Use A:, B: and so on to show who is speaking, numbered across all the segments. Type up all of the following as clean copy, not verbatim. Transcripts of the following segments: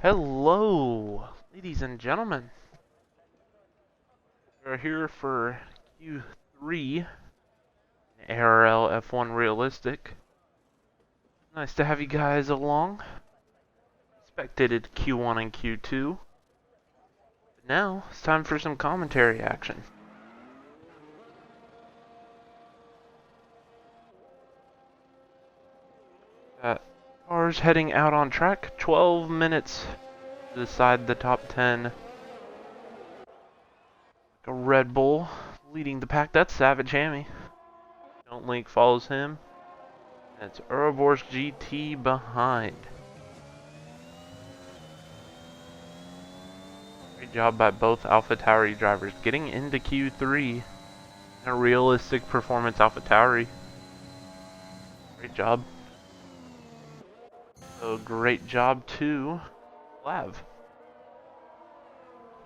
A: Hello, ladies and gentlemen. We're here for Q3 ARL F1 Realistic. Nice to have you guys along. Spectated Q1 and Q2. But now it's time for some commentary action. Cars heading out on track. 12 minutes to decide the top 10. A Red Bull leading the pack. That's Savage Hammy. Don't Link follows him. That's Ouroboros GT behind. Great job by both AlphaTauri drivers getting into Q3 in a realistic performance AlphaTauri. Great job. So great job to Lav.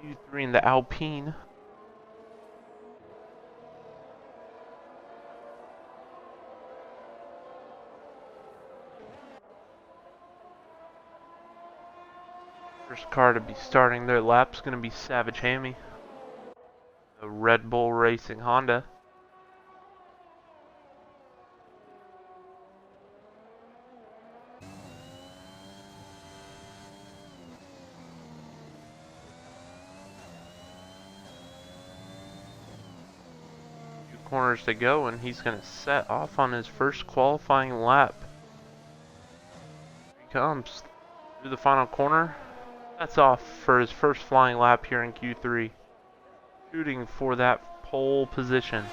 A: Q3 in the Alpine. First car to be starting their lap is going to be Savage Hammy. The Red Bull Racing Honda. Corners to go, and he's going to set off on his first qualifying lap. Here he comes through the final corner. That's off for his first flying lap here in Q3. Shooting for that pole position.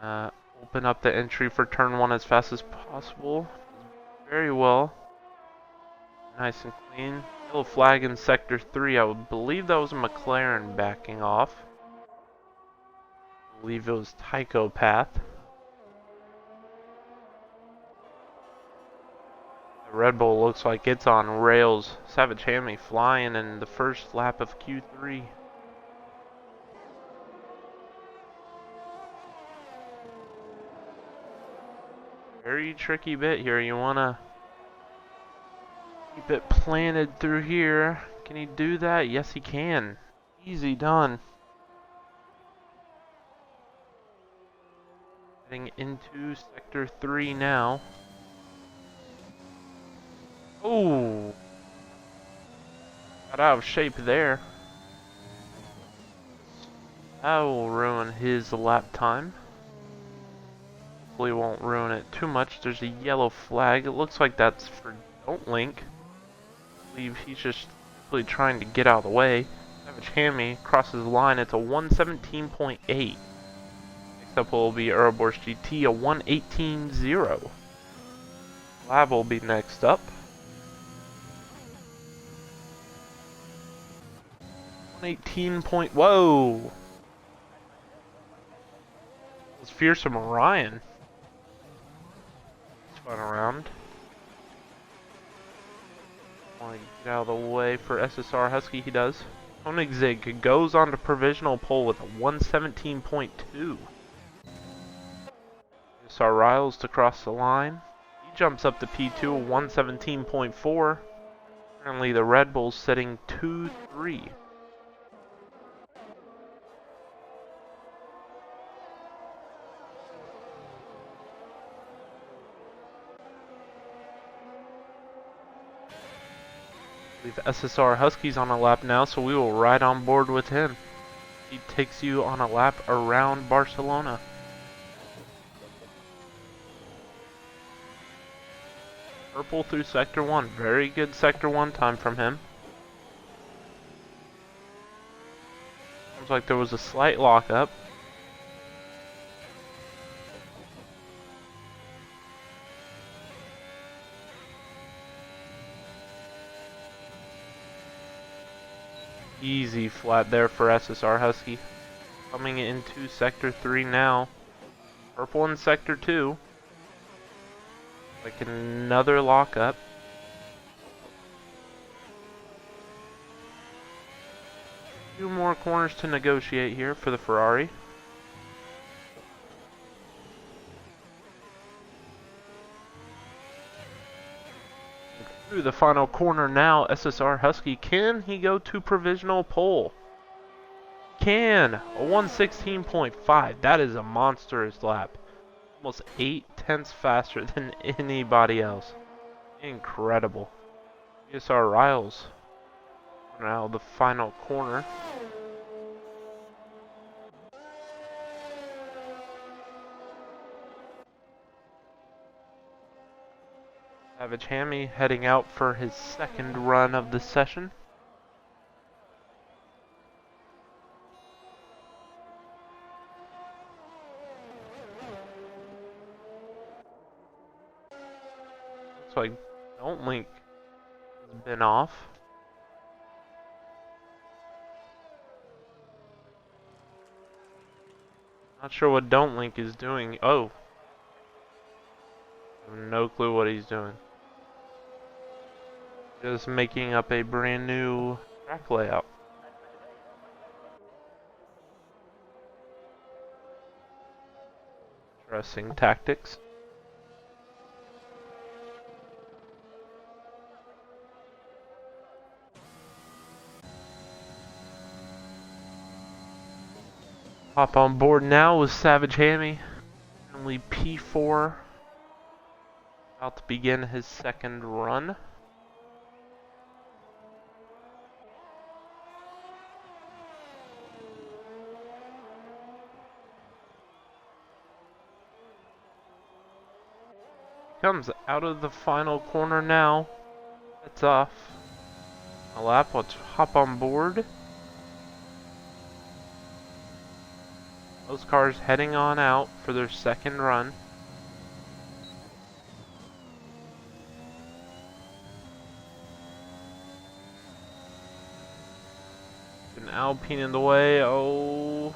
A: Open up the entry for turn 1 as fast as possible. Very well. Nice and clean. Yellow flag in sector 3. I would believe that was a McLaren backing off. I believe it was Tycho Path. The Red Bull looks like it's on rails. Savage Hammy flying in the first lap of Q3. Very tricky bit here. You want to keep it planted through here. Can he do that? Yes, he can. Easy done. Heading into sector 3 now. Oh! Got out of shape there. That will ruin his lap time. Hopefully won't ruin it too much. There's a yellow flag. It looks like that's for Don't Link. I believe he's just really trying to get out of the way. Savage Hammy crosses the line. It's a 117.8. Next up will be Ouroboros GT, a 118.0. Lab will be next up. 118 point. Whoa! It's Fearsome Orion. Spun around. Want to get out of the way for SSR Husky. He does. Koenigsegg goes on to provisional pole with a 117.2. SSR Riles to cross the line. He jumps up to P2, a 117.4. Currently the Red Bulls setting 2-3. I believe SSR Husky's on a lap now, so we will ride on board with him. He takes you on a lap around Barcelona. Purple through sector 1. Very good sector 1 time from him. Seems like there was a slight lockup. Easy flat there for SSR Husky. Coming into sector 3 now. Purple in sector 2. Like another lockup. Two more corners to negotiate here for the Ferrari. Through the final corner now, SSR Husky, can he go to provisional pole? Can! A 116.5, that is a monstrous lap. Almost 8 tenths faster than anybody else. Incredible. ESR Riles. Now the final corner. Savage Hammy heading out for his second run of the session. Looks like Don't Link has been off. Not sure what Don't Link is doing. Oh. I have no clue what he's doing. Just making up a brand new track layout. Interesting tactics. Hop on board now with Savage Hammy. Only P4. About to begin his second run. Comes out of the final corner now. It's off. A lap, let's hop on board. Those cars heading on out for their second run. An Alpine in the way. Oh,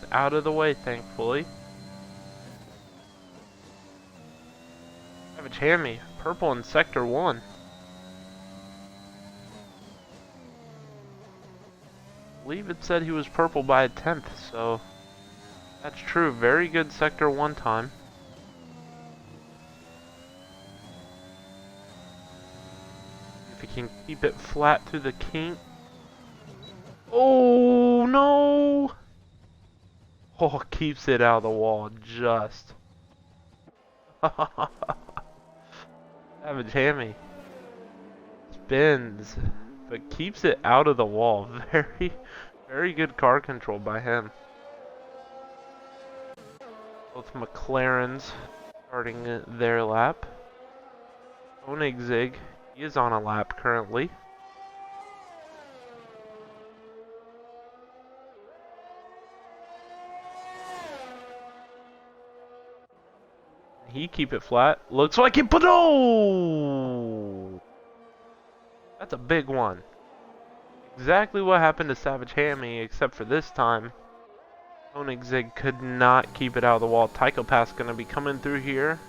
A: it's out of the way, thankfully. Savage Hammy, purple in sector 1. I believe it said he was purple by a 10th, so that's true. Very good sector 1 time. If he can keep it flat through the kink. Oh no! Oh, keeps it out of the wall just. Savage Hammy spins, but keeps it out of the wall. Very, very good car control by him. Both McLarens starting their lap. Koenigsegg, he is on a lap currently. He keep it flat. Looks like it, but oh! That's a big one. Exactly what happened to Savage Hammy, except for this time, Koenigsegg could not keep it out of the wall. Tycho Pass gonna be coming through here.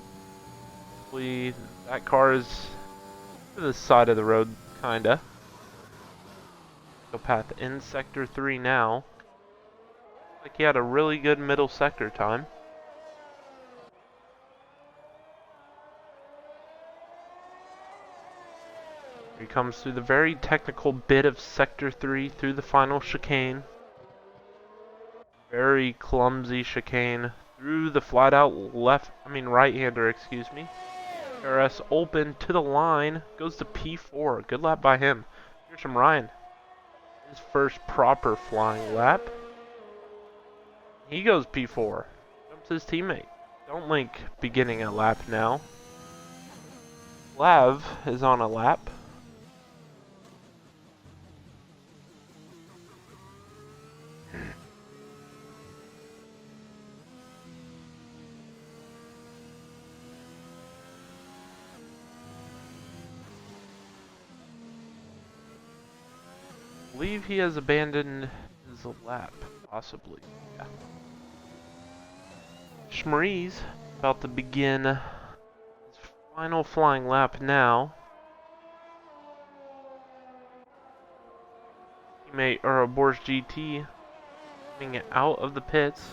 A: Hopefully that car is to the side of the road, kinda. Tycho Path in sector 3 now. Looks like he had a really good middle sector time. He comes through the very technical bit of Sector 3 through the final chicane. Very clumsy chicane through the flat out right-hander, excuse me. RS open to the line, goes to P4. Good lap by him. Here's from Ryan. His first proper flying lap. He goes P4. Jumps his teammate. Don't Link beginning a lap now. Lav is on a lap. I believe he has abandoned his lap, possibly. Yeah. Schmreeze about to begin his final flying lap now. Teammate Ouroboros GT coming out of the pits.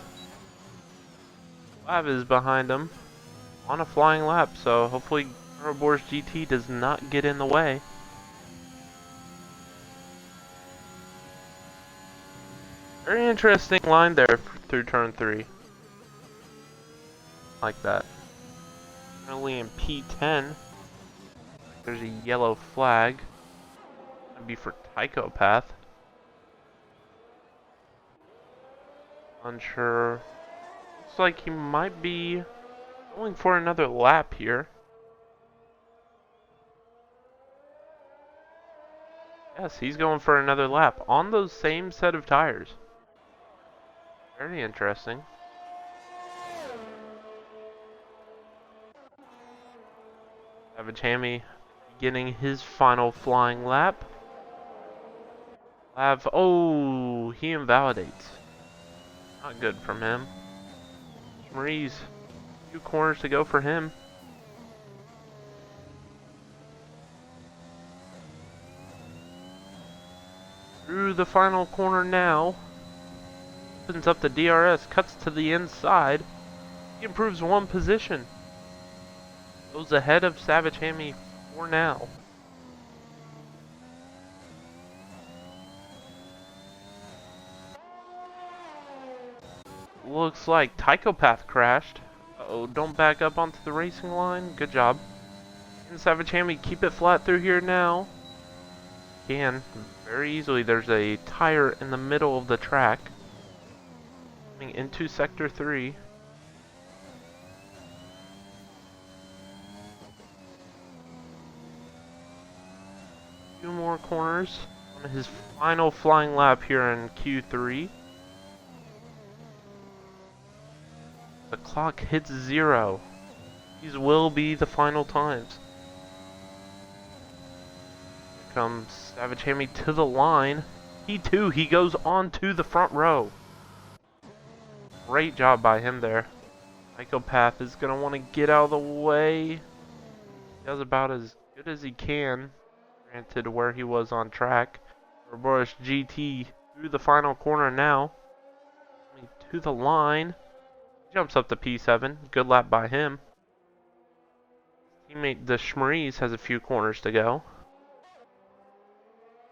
A: Lav is behind him on a flying lap, so hopefully Ouroboros GT does not get in the way. Very interesting line there through turn 3. Like that. Currently in P10. There's a yellow flag. That'd be for Tychopath. Unsure. Looks like he might be going for another lap here. Yes, he's going for another lap on those same set of tires. Very interesting. Savage Hammy beginning his final flying lap. Oh, he invalidates. Not good from him. Marie's 2 corners to go for him. Through the final corner now. Opens up the DRS, cuts to the inside. He improves 1 position. Goes ahead of Savage Hammy for now. Looks like Tychopath crashed. Uh-oh, don't back up onto the racing line. Good job. And Savage Hammy keep it flat through here now. Can very easily. There's a tire in the middle of the track. Coming into sector 3. Two more corners on his final flying lap here in Q3. The clock hits 0. These will be the final times. Here comes Savage Hammy to the line. He goes on to the front row. Great job by him there. Psychopath is going to want to get out of the way. He does about as good as he can, granted where he was on track. Ouroboros GT through the final corner now. Coming to the line. Jumps up to P7. Good lap by him. Teammate the Schmaries has a few corners to go.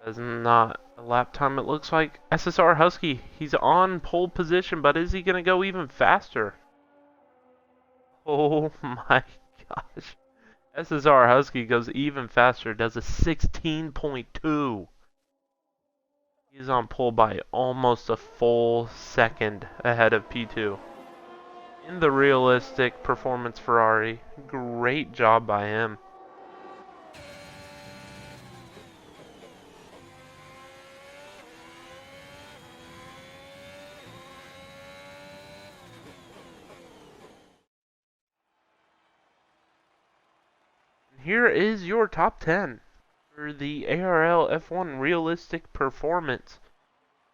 A: Does not a lap time, it looks like. SSR Husky, he's on pole position, but is he going to go even faster? Oh my gosh. SSR Husky goes even faster, does a 16.2. He's on pole by almost a full second ahead of P2. In the realistic performance Ferrari, great job by him. Here is your top 10 for the ARL F1 Realistic Performance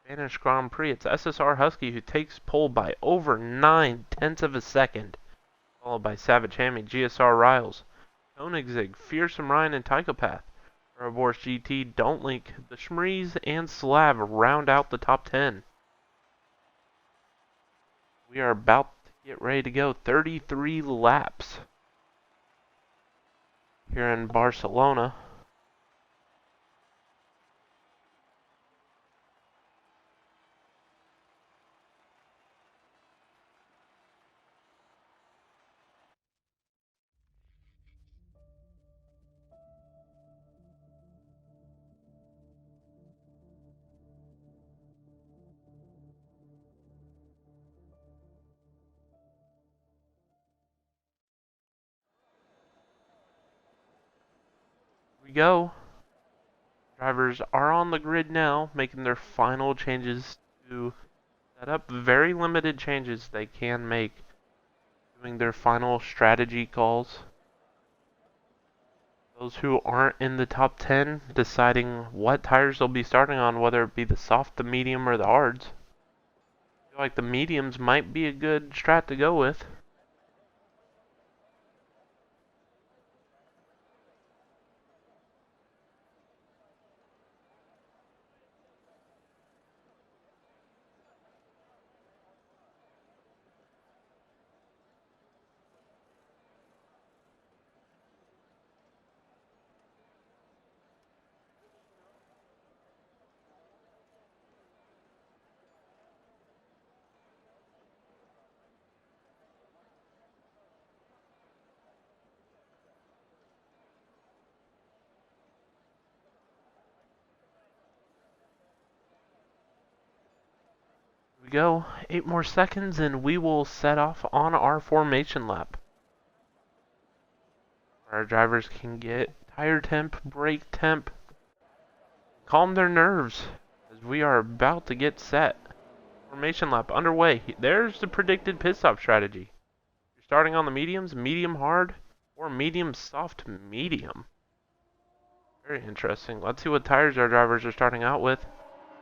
A: Spanish Grand Prix. It's SSR Husky who takes pole by over 9/10 of a second, followed by Savage Hammy, GSR Riles, Koenigsegg, Fearsome Ryan, and Tychopath. Ouroboros GT, Don't Link, the Schmaries, and Slav round out the top 10. We are about to get ready to go 33 laps here in Barcelona. We go. Drivers are on the grid now, making their final changes to set up. Very limited changes they can make, doing their final strategy calls. Those who aren't in the top 10 deciding what tires they'll be starting on, whether it be the soft, the medium, or the hards. I feel like the mediums might be a good strat to go with. we go. 8 more seconds and we will set off on our formation lap. Our drivers can get tire temp, brake temp, calm their nerves as we are about to get set. Formation lap underway. There's the predicted pit stop strategy. You're starting on the mediums, medium hard, or medium soft medium. Very interesting. Let's see what tires our drivers are starting out with.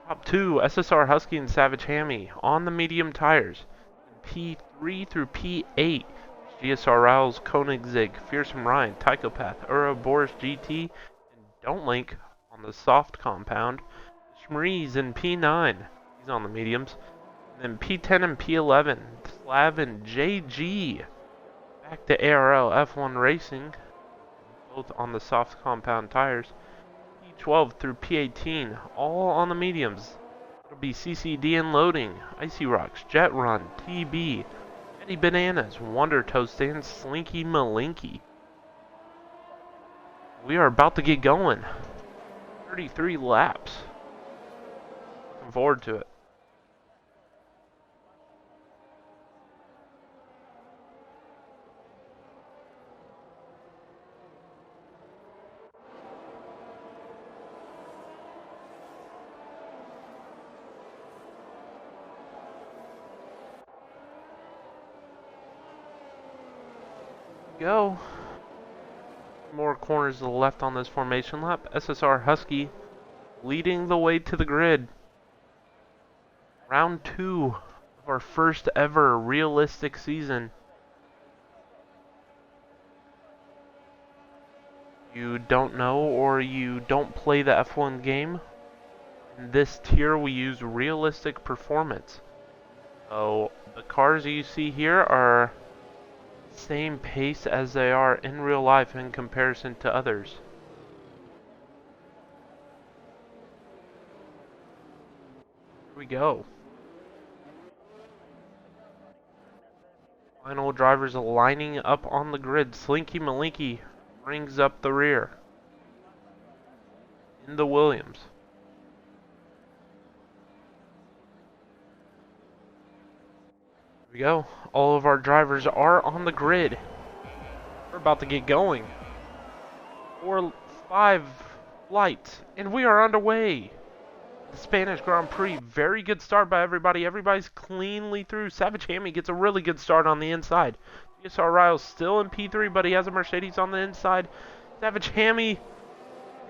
A: Top 2, SSR Husky and Savage Hammy on the medium tires. P3 through P8, GSR Riles, Koenigsegg, Fearsome Ryan, Tychopath, Ouroboros GT, and Don't Link on the soft compound. Schmreeze in P9, he's on the mediums. And then P10 and P11, Slav and JG. Back to ARL F1 Racing, both on the soft compound tires. P12 through P18, all on the mediums. It'll be CCD and Loading, Icy Rocks, Jet Run, TB, Eddie Bananas, Wonder Toast, and Slinky Malinky. We are about to get going. 33 laps. Looking forward to it. Go. More corners to the left on this formation lap. SSR Husky leading the way to the grid. Round 2 of our first ever realistic season. You don't know or you don't play the F1 game, in this tier we use realistic performance. So the cars you see here are same pace as they are in real life in comparison to others. Here we go. Final drivers lining up on the grid. Slinky Malinky brings up the rear in the Williams. Here we go. All of our drivers are on the grid. We're about to get going. 4, 5 lights, and we are underway. The Spanish Grand Prix, very good start by everybody. Everybody's cleanly through. Savage Hammy gets a really good start on the inside. GSR Riles still in P3, but he has a Mercedes on the inside. Savage Hammy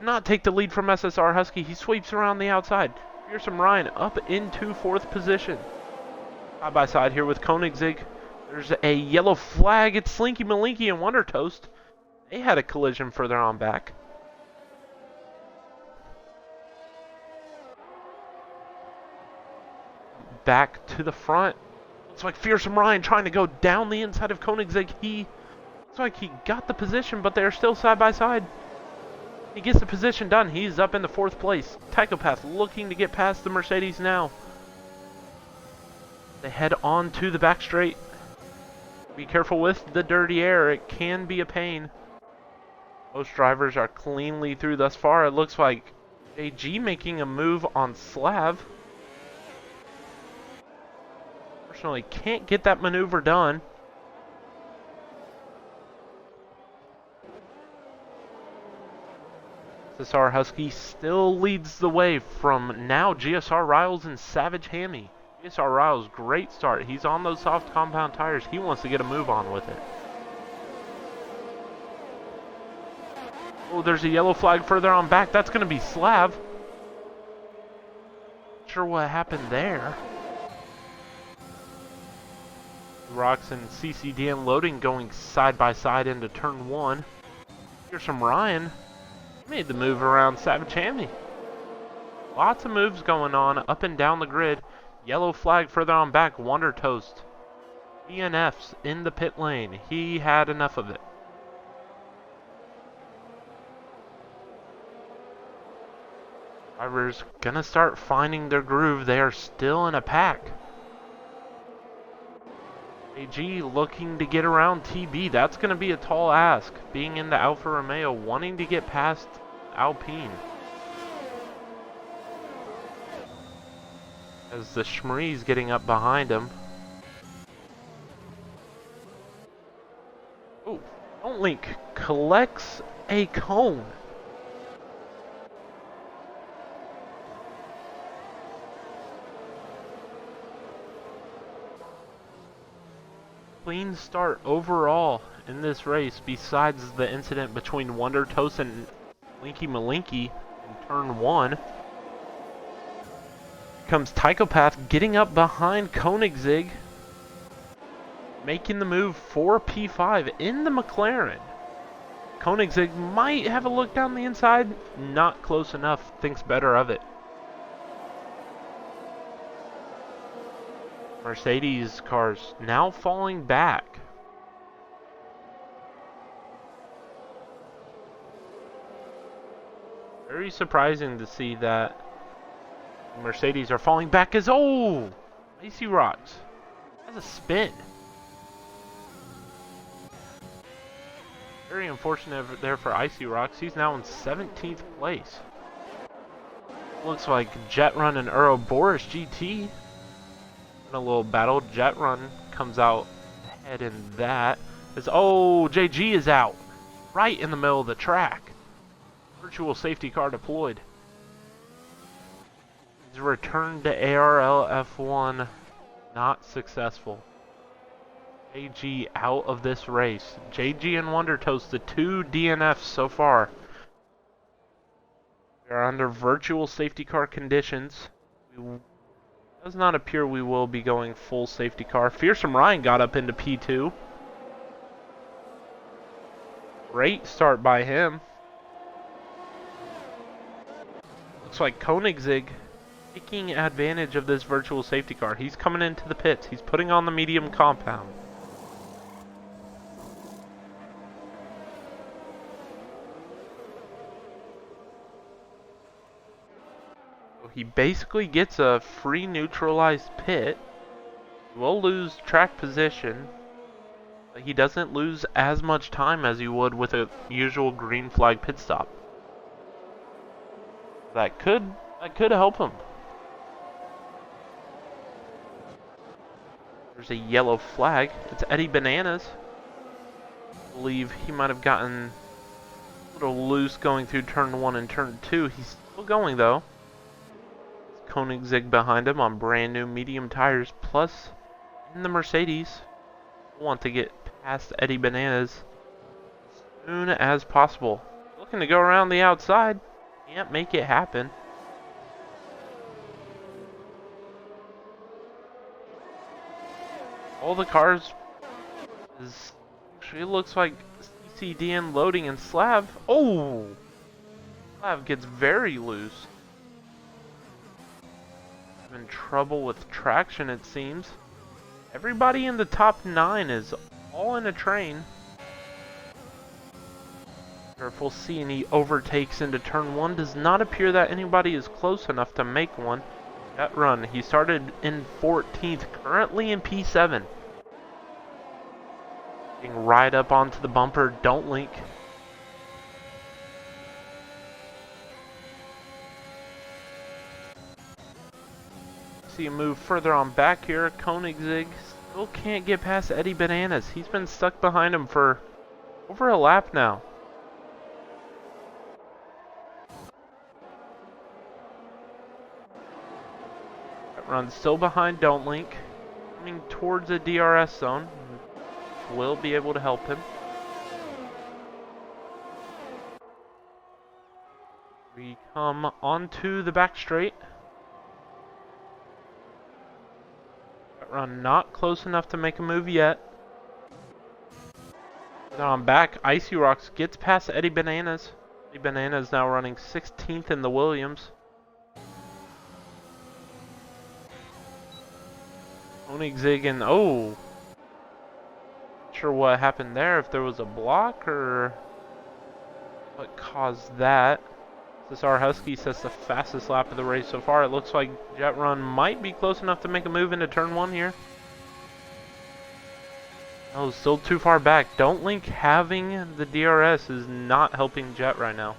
A: not take the lead from SSR Husky. He sweeps around the outside. Fearsome Ryan up into 4th position. Side by side here with Koenigsegg. There's a yellow flag. It's Slinky Malinky and Wonder Toast. They had a collision further on back. Back to the front. Looks like Fearsome Ryan trying to go down the inside of Koenigsegg. Looks like he got the position, but they're still side by side. He gets the position done. He's up in the 4th place. Tychopath looking to get past the Mercedes now. They head on to the back straight. Be careful with the dirty air. It can be a pain. Most drivers are cleanly through thus far. It looks like JG making a move on Slav. Unfortunately, can't get that maneuver done. SSR Husky still leads the way from now GSR Riles and Savage Hammy. GSR Riles, great start. He's on those soft compound tires. He wants to get a move on with it. Oh, there's a yellow flag further on back. That's going to be Slav. Not sure what happened there. Rocks and CCD and Loading going side by side into turn 1. Here's some Ryan. He made the move around Savage Hammy. Lots of moves going on up and down the grid. Yellow flag further on back. Wonder Toast. DNFs in the pit lane. He had enough of it. Drivers gonna start finding their groove. They are still in a pack. AG looking to get around TB. That's going to be a tall ask. Being in the Alfa Romeo, wanting to get past Alpine. as the Schmree's getting up behind him. Oh, Don't Link collects a cone. Clean start overall in this race, besides the incident between Wonder Toast and Linky Malinky in turn 1. Comes Tychopath getting up behind Koenigsegg, making the move for P5 in the McLaren. Koenigsegg might have a look down the inside, not close enough, thinks better of it. Mercedes cars now falling back. Very surprising to see that Mercedes are falling back as, oh, Icy Rocks has a spin. Very unfortunate there for Icy Rocks. He's now in 17th place. Looks like Jet Run and Ouroboros GT in a little battle. Jet Run comes out ahead in that. As, oh, JG is out right in the middle of the track. Virtual safety car deployed. His return to ARL F1 not successful. JG out of this race. JG and Wonder Toast, the 2 DNFs so far. We are under virtual safety car conditions. It does not appear we will be going full safety car. Fearsome Ryan got up into P2. Great start by him. Looks like Koenigsegg taking advantage of this virtual safety car. He's coming into the pits. He's putting on the medium compound. He basically gets a free neutralized pit. He will lose track position, but he doesn't lose as much time as he would with a usual green flag pit stop. That could help him. There's a yellow flag. It's Eddie Bananas. I believe he might have gotten a little loose going through turn 1 and turn 2. He's still going though. Koenigsegg behind him on brand new medium tires, plus in the Mercedes. Want to get past Eddie Bananas as soon as possible. Looking to go around the outside. Can't make it happen. All the cars is actually, it looks like CCDN loading and Slav. Oh! Slav gets very loose. Having trouble with traction, it seems. Everybody in the top 9 is all in a train. If we'll see any overtakes into turn 1. Does not appear that anybody is close enough to make one. That run, he started in 14th, currently in P7. Getting right up onto the bumper. Don't Link. See a move further on back here. Koenigsegg still can't get past Eddie Bananas. He's been stuck behind him for over a lap now. That run still behind Don't Link. Coming towards the DRS zone. Will be able to help him. We come onto the back straight. Run not close enough to make a move yet. Then on back, Icy Rocks gets past Eddie Bananas. Eddie Bananas now running 16th in the Williams. Koenigsegg and oh, not sure what happened there. If there was a block or what caused that. This R Husky sets the fastest lap of the race so far. It looks like Jet Run might be close enough to make a move into turn 1 here. Oh, still too far back. Don't Link having the DRS is not helping Jet right now.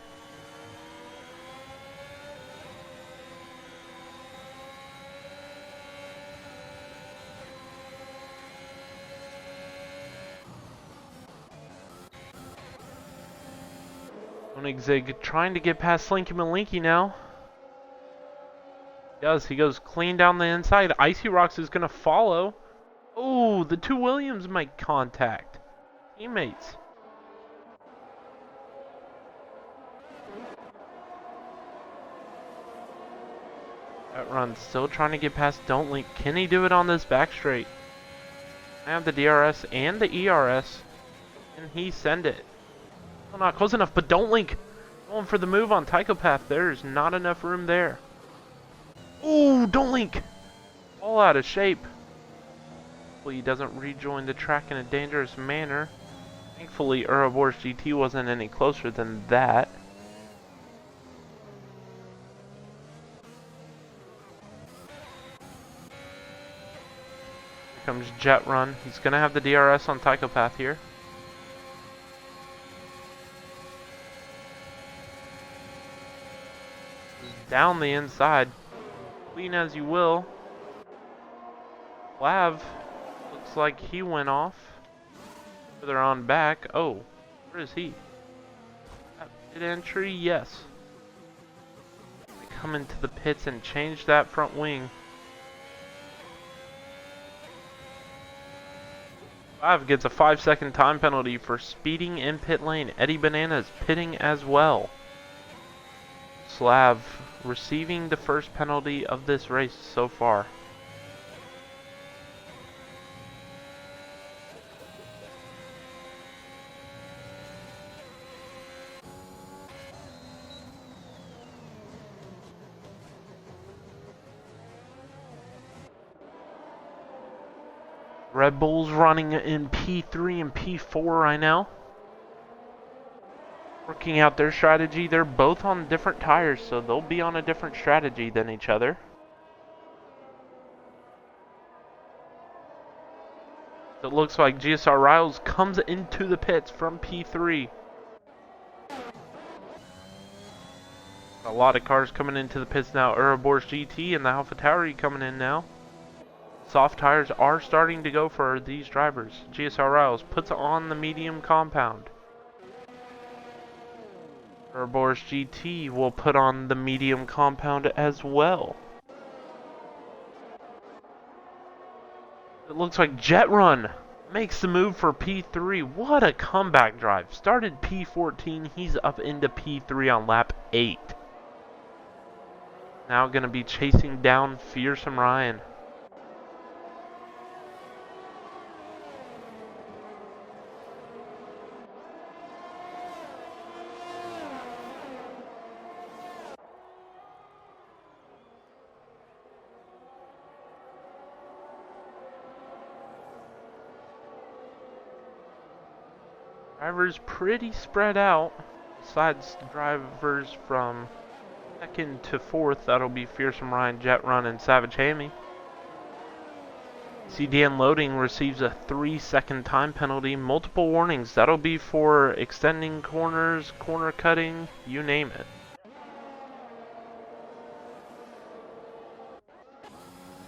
A: Zig trying to get past Slinky Malinky now. He does. He goes clean down the inside. Icy Rocks is going to follow. Oh, the two Williams make contact. Teammates. That run still trying to get past Don't Link. Can he do it on this back straight? I have the DRS and the ERS. Can he send it? Still not close enough, but Don't Link going for the move on Tychopath. There's not enough room there. Ooh, Don't Link! All out of shape. Hopefully he doesn't rejoin the track in a dangerous manner. Thankfully, Ouroboros GT wasn't any closer than that. Here comes Jet Run. He's going to have the DRS on Tychopath here. Down the inside. Clean as you will. Flav looks like he went off. Further on back. Oh, where is he? Pit entry, yes. They come into the pits and change that front wing. Flav gets a 5-second time penalty for speeding in pit lane. Eddie Bananas pitting as well. Slav receiving the first penalty of this race so far. Red Bull's running in P3 and P4 right now. Working out their strategy. They're both on different tires, so they'll be on a different strategy than each other. It looks like GSR Riles comes into the pits from P3. A lot of cars coming into the pits now. Ouroboros GT and the AlphaTauri coming in now. Soft tires are starting to go for these drivers. GSR Riles puts on the medium compound. Ouroboros GT will put on the medium compound as well. It looks like Jet Run makes the move for P3. What a comeback drive. Started P14, he's up into P3 on lap 8. Now going to be chasing down Fearsome Ryan. Drivers pretty spread out, besides drivers from 2nd to 4th. That'll be Fearsome Ryan, Jet Run, and Savage Hammy. CDN Loading receives a 3-second time penalty, multiple warnings. That'll be for extending corners, corner cutting, you name it.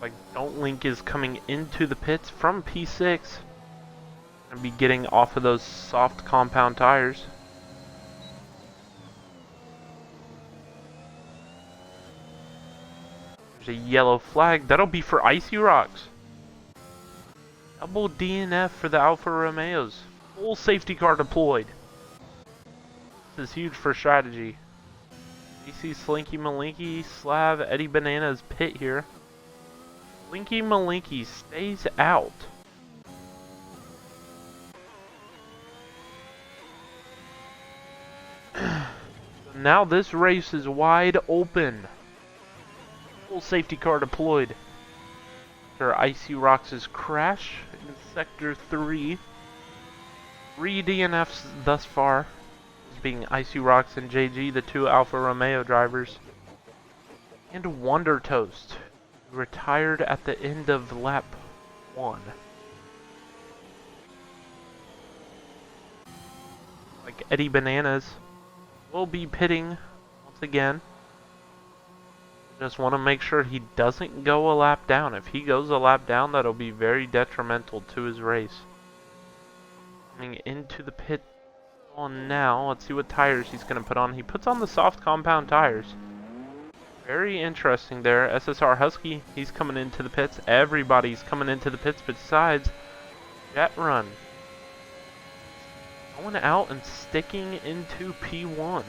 A: Like Don't Link is coming into the pits from P6. Gonna be getting off of those soft compound tires. There's a yellow flag. That'll be for Icy Rocks. Double DNF for the Alfa Romeos. Full safety car deployed. This is huge for strategy. You see Slinky Malinky, Slav, Eddie Bananas pit here. Slinky Malinky stays out. Now this race is wide open. Full safety car deployed. After Icy Rocks' crash in Sector 3. 3 DNFs thus far. Being Icy Rocks and JG, the two Alfa Romeo drivers. And Wonder Toast, retired at the end of lap 1. Like Eddie Bananas will be pitting once again. Just want to make sure he doesn't go a lap down. If he goes a lap down, that'll be very detrimental to his race. Coming into the pit On now, let's see what tires he's going to put on. He puts on the soft compound tires. Very interesting there. SSR Husky, he's coming into the pits. Everybody's coming into the pits besides Jet Run. Going out and sticking into P1.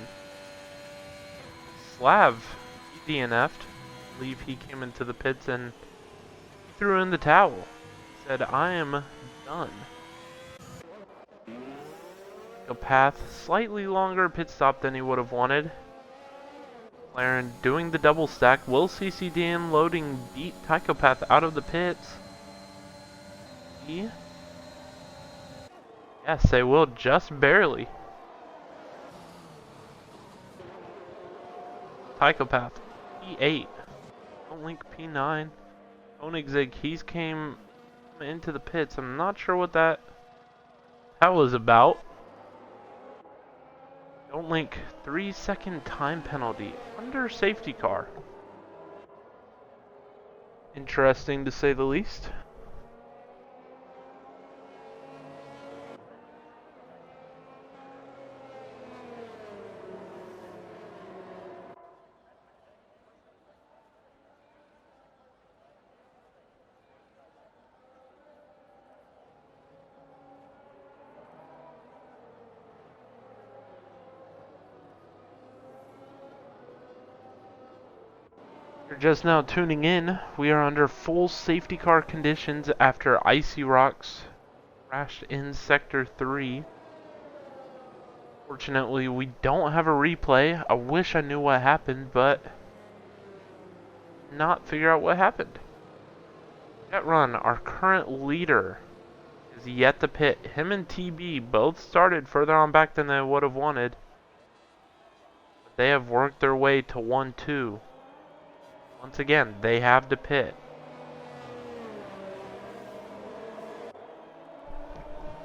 A: Slav, he DNF'd. I believe he came into the pits and he threw in the towel. He said, I am done. A path, slightly longer pit stop than he would have wanted. McLaren doing the double stack. Will CCDM loading beat Tychopath out of the pits? Yes, they will, just barely. Tychopath, P8. Don't link P9. Koenigsegg, he's came into the pits. I'm not sure what that was about. Don't link 3-second time penalty under safety car. Interesting to say the least. You're just now tuning in. We are under full safety car conditions after Icy Rocks crashed in Sector 3. Fortunately, we don't have a replay. I wish I knew what happened, but not figure out what happened. Jet Run, our current leader, is yet to pit. Him and TB both started further on back than they would have wanted. But they have worked their way to 1-2. Once again, they have to pit.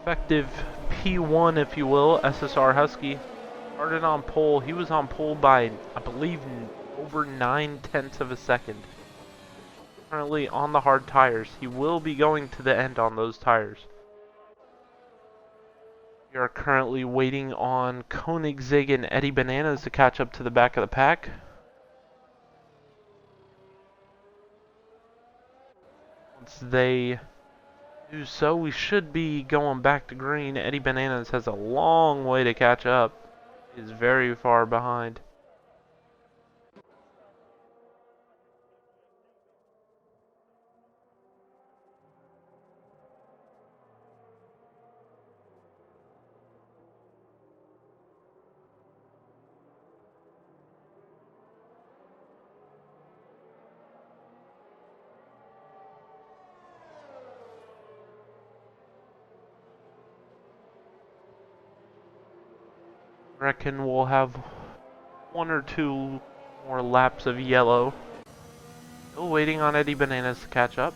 A: Effective P1, if you will, SSR Husky started on pole. He was on pole by, I believe, over 9/10 of a second. Currently on the hard tires. He will be going to the end on those tires. We are currently waiting on Koenigsegg and Eddie Bananas to catch up to the back of the pack. Once they do so, we should be going back to green. Eddie Bananas has a long way to catch up. He is very far behind. Reckon we'll have 1 or 2 more laps of yellow. Still waiting on Eddie Bananas to catch up.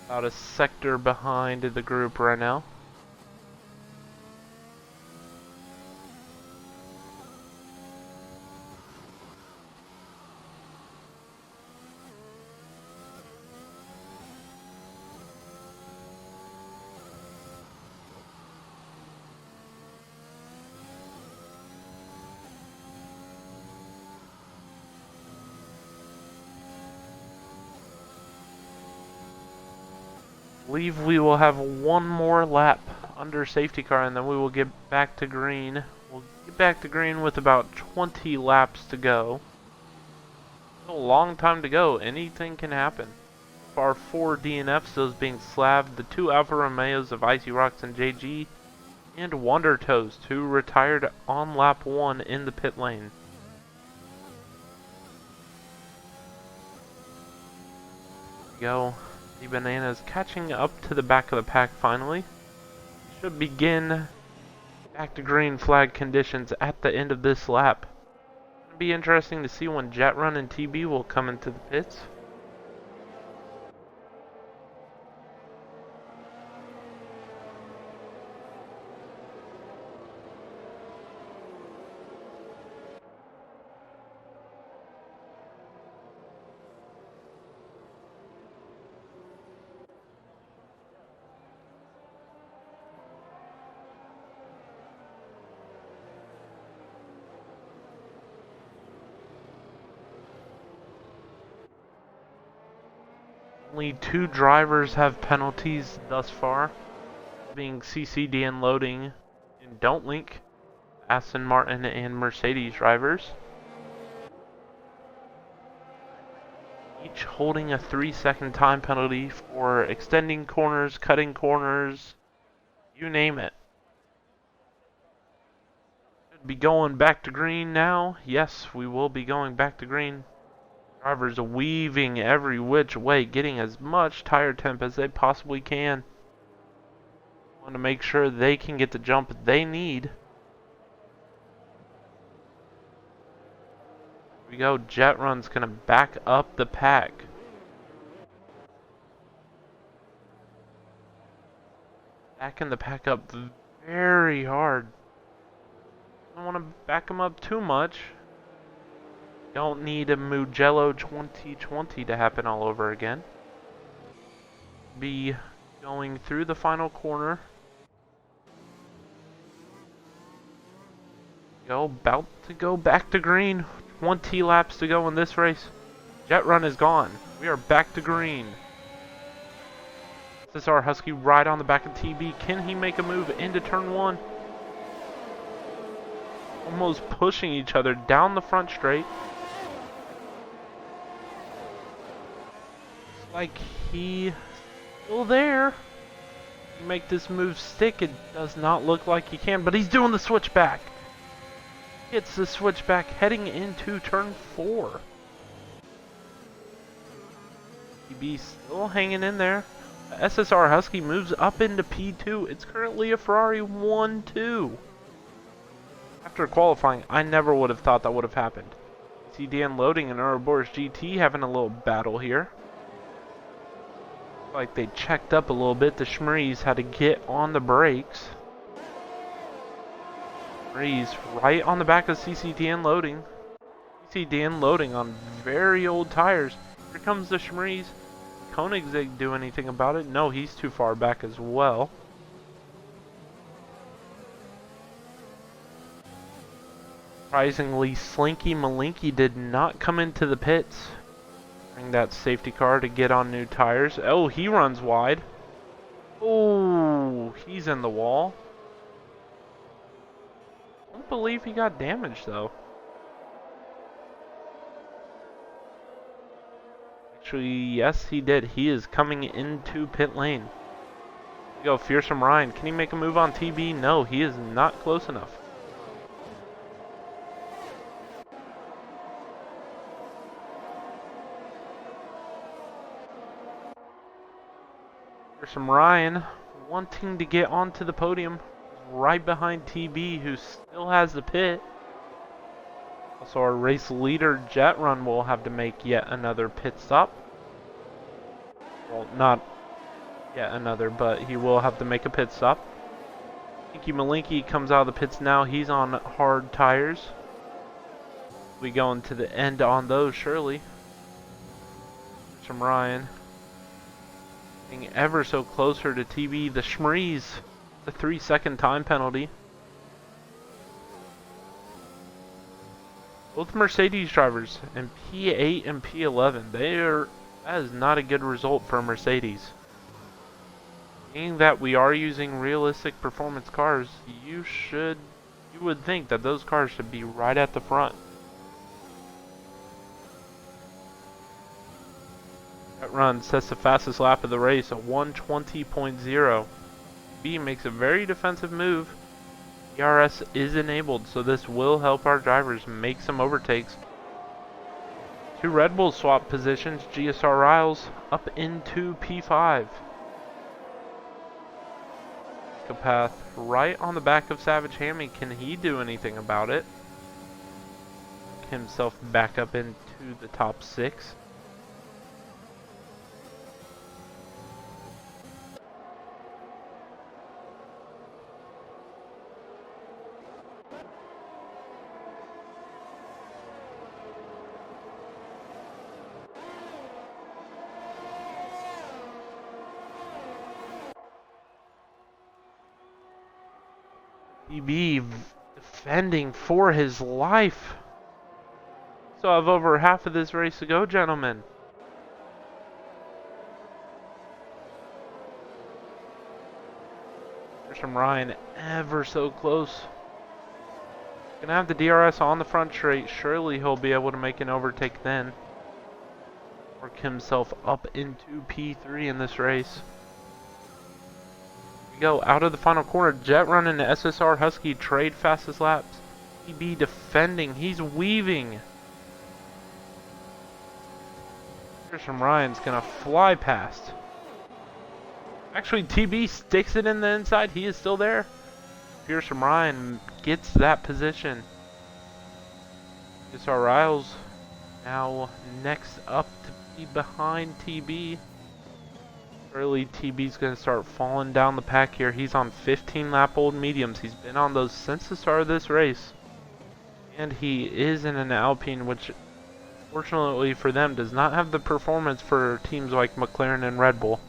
A: About a sector behind the group right now. I believe we will have 1 more lap under safety car and then we will get back to green. We'll get back to green with about 20 laps to go. Still a long time to go. Anything can happen. Our 4 DNFs, those being Slav, the 2 Alfa Romeos of Icy Rocks and JG, and Wonder Toast, who retired on lap 1 in the pit lane. There we go. The Bananas catching up to the back of the pack finally. Should begin back to green flag conditions at the end of this lap. It'll be interesting to see when Jet Run and TB will come into the pits. Only 2 drivers have penalties thus far, being CCD and loading and don't link Aston Martin and Mercedes drivers, each holding a 3-second time penalty for extending corners, cutting corners, you name it. Should be going back to green now. Yes, we will be going back to green. Drivers weaving every which way, getting as much tire temp as they possibly can. Want to make sure they can get the jump they need. Here we go. Jet Run's going to back up the pack. Backing the pack up very hard. Don't want to back them up too much. Don't need a Mugello 2020 to happen all over again. Be going through the final corner. About to go back to green. 20 laps to go in this race. Jet Run is gone. We are back to green. SSR Husky right on the back of TB. Can he make a move into turn 1? Almost pushing each other down the front straight. Looks like he's still there. Make this move stick. It does not look like he can, but he's doing the switchback. Hits the switchback heading into turn 4. TB still hanging in there. SSR Husky moves up into P2. It's currently a Ferrari 1-2. After qualifying, I never would have thought that would have happened. See Dan Loading and Ouroboros GT having a little battle here. Like they checked up a little bit. The Schmrees had to get on the brakes. Schmrees right on the back of CCDN Loading. CCDN Loading on very old tires. Here comes the Schmrees. Koenigsegg do anything about it? No, he's too far back as well. Surprisingly, Slinky Malinky did not come into the pits. Bring that safety car to get on new tires. Oh, he runs wide. Oh, he's in the wall. I don't believe he got damaged though. Actually, yes, he did. He is coming into pit lane. Here we go, Fearsome Ryan. Can he make a move on TB? No, he is not close enough. Fearsome Ryan wanting to get onto the podium right behind TB, who still has the pit. Also, our race leader, Jet Run, will have to make yet another pit stop. Well, not yet another, but he will have to make a pit stop. Slinky Malinky comes out of the pits now. He's on hard tires. We go into the end on those, surely. From Ryan. Getting ever so closer to TB. The Schmrees. The 3-second time penalty. Both Mercedes drivers in P8 and P11, that is not a good result for Mercedes. Being that we are using realistic performance cars, you would think that those cars should be right at the front. That run sets the fastest lap of the race, a 1:20.0. B makes a very defensive move. ERS is enabled, so this will help our drivers make some overtakes. 2 Red Bulls swap positions, GSR Riles up into P5. A path right on the back of Savage Hammy. Can he do anything about it? Himself back up into the top 6. TB defending for his life. So I have over half of this race to go, gentlemen. There's some Ryan ever so close. Gonna have the DRS on the front straight. Surely he'll be able to make an overtake then. Work himself up into P3 in this race. We go out of the final corner. Jet Run and SSR Husky trade fastest laps. TB defending. He's weaving. Here's from Ryan's gonna fly past. Actually, TB sticks it in the inside. He is still there. Here's from Ryan gets that position. It's Riles now next up to be behind TB. Early TB's gonna start falling down the pack here. He's on 15 lap old mediums. He's been on those since the start of this race. And he is in an Alpine, which fortunately for them does not have the performance for teams like McLaren and Red Bull.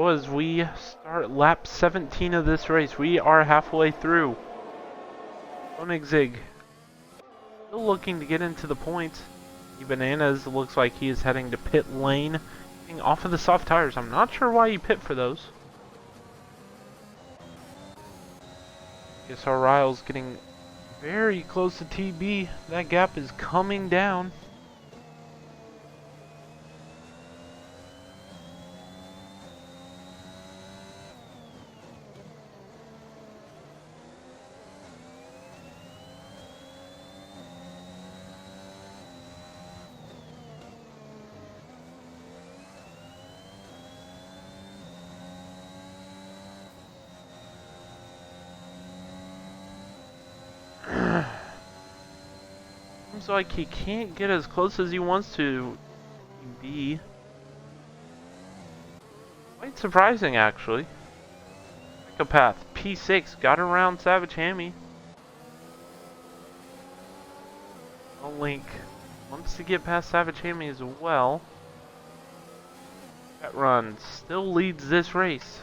A: As we start lap 17 of this race, we are halfway through. Koenigsegg still looking to get into the points. Bananas looks like he is heading to pit lane, getting off of the soft tires. I'm not sure why he pit for those. Guess our Riles getting very close to TB. That gap is coming down. Seems like he can't get as close as he wants to be. Quite surprising, actually. Psychopath P6 got around Savage Hammy. Link wants to get past Savage Hammy as well. That run still leads this race.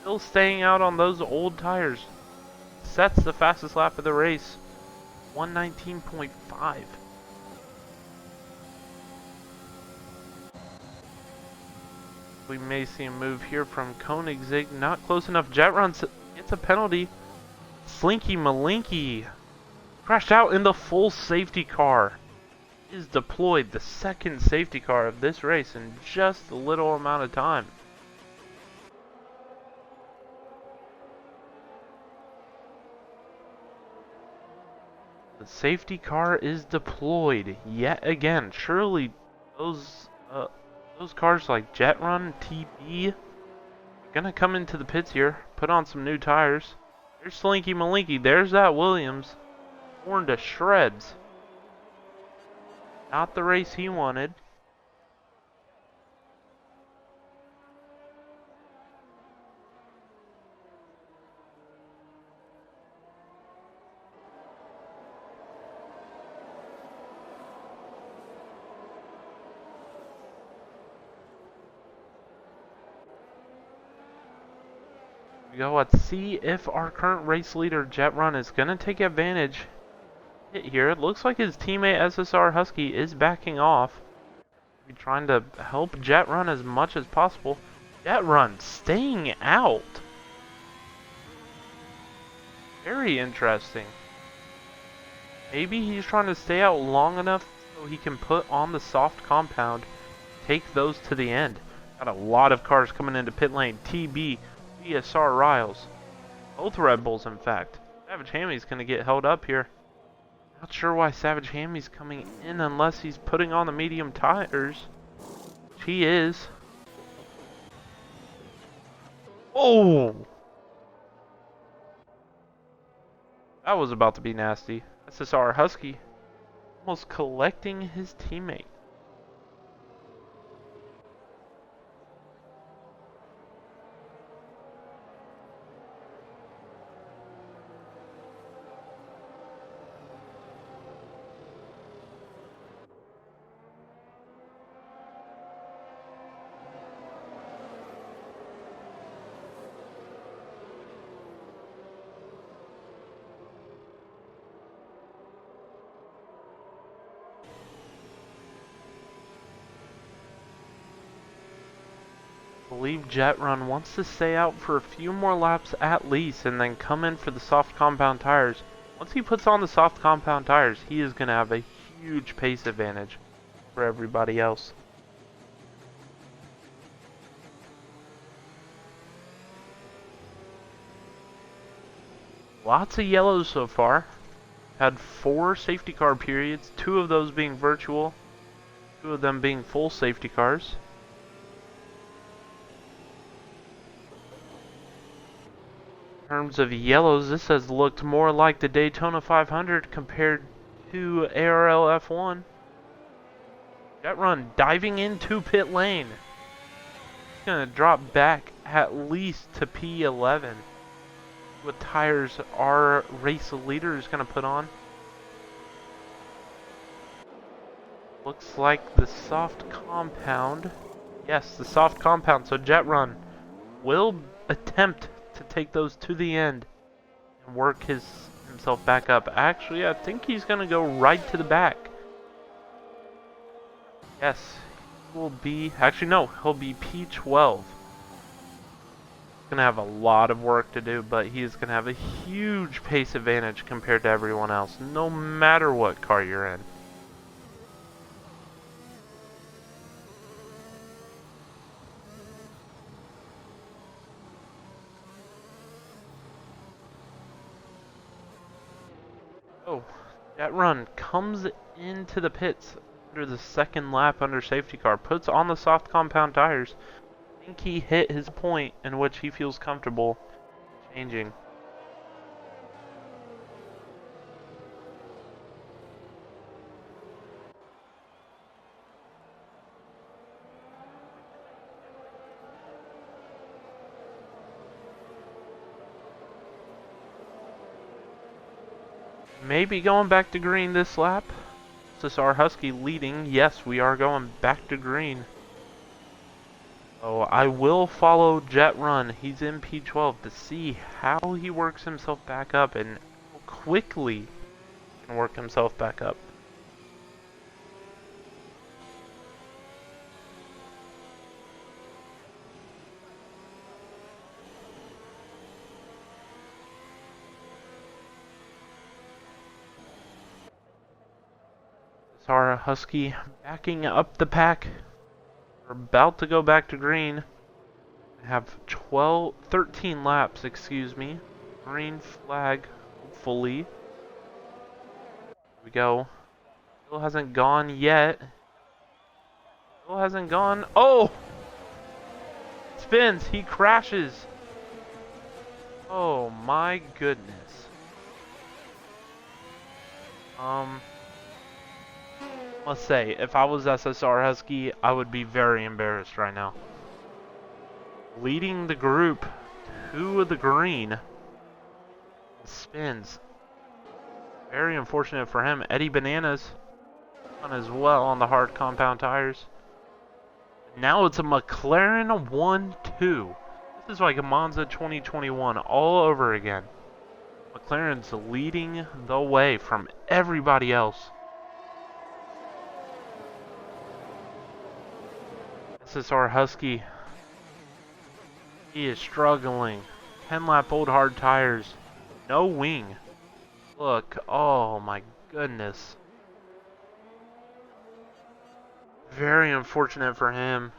A: Still staying out on those old tires. Sets the fastest lap of the race. 119.5. We may see a move here from Koenigsegg. Not close enough. Jet Run gets a penalty. Slinky Malinky crashed out in the full safety car. Is deployed the second safety car of this race in just a little amount of time. The safety car is deployed yet again. Surely those cars like Jet Run, TB, are gonna come into the pits here, put on some new tires. There's Slinky Malinky. There's that Williams, torn to shreds. Not the race he wanted. Let's see if our current race leader, Jet Run, is going to take advantage here. It looks like his teammate, SSR Husky, is backing off. We're trying to help Jet Run as much as possible. Jet Run staying out. Very interesting. Maybe he's trying to stay out long enough so he can put on the soft compound, take those to the end. Got a lot of cars coming into pit lane. TB, BSR Riles. Both Red Bulls, in fact. Savage Hammy's going to get held up here. Not sure why Savage Hammy's coming in unless he's putting on the medium tires. Which he is. Oh! That was about to be nasty. SSR Husky almost collecting his teammate. I believe Jet Run wants to stay out for a few more laps at least and then come in for the soft compound tires. Once he puts on the soft compound tires, he is going to have a huge pace advantage for everybody else. Lots of yellows so far. Had 4 safety car periods, 2 of those being virtual, 2 of them being full safety cars. In terms of yellows, this has looked more like the Daytona 500 compared to ARL F1. Jet Run diving into pit lane. He's going to drop back at least to P11. What tires our race leader is going to put on. Looks like the soft compound. Yes, the soft compound. So Jet Run will attempt to take those to the end and work himself back up. Actually, I think he's going to go right to the back. Yes, he will be... Actually, no, he'll be P12. He's going to have a lot of work to do, but he is going to have a huge pace advantage compared to everyone else, no matter what car you're in. Oh, Jet Run comes into the pits under the second lap under safety car, puts on the soft compound tires. I think he hit his point in which he feels comfortable changing. Maybe going back to green this lap. SSR Husky leading. Yes, we are going back to green. So I will follow Jet Run. He's in P12 to see how he works himself back up and how quickly he can work himself back up. SSR Husky backing up the pack. We're about to go back to green. I have 13 laps, excuse me. Green flag, hopefully. Here we go. Still hasn't gone yet. Still hasn't gone. Oh! Spins. He crashes. Oh my goodness. Must say, if I was SSR Husky, I would be very embarrassed right now. Leading the group to the green. Spins. Very unfortunate for him. Eddie Bananas on as well on the hard compound tires. Now it's a McLaren 1-2. This is like a Monza 2021 all over again. McLaren's leading the way from everybody else. SSR Husky, he is struggling. 10 lap old hard tires. No wing. Look, oh my goodness. Very unfortunate for him.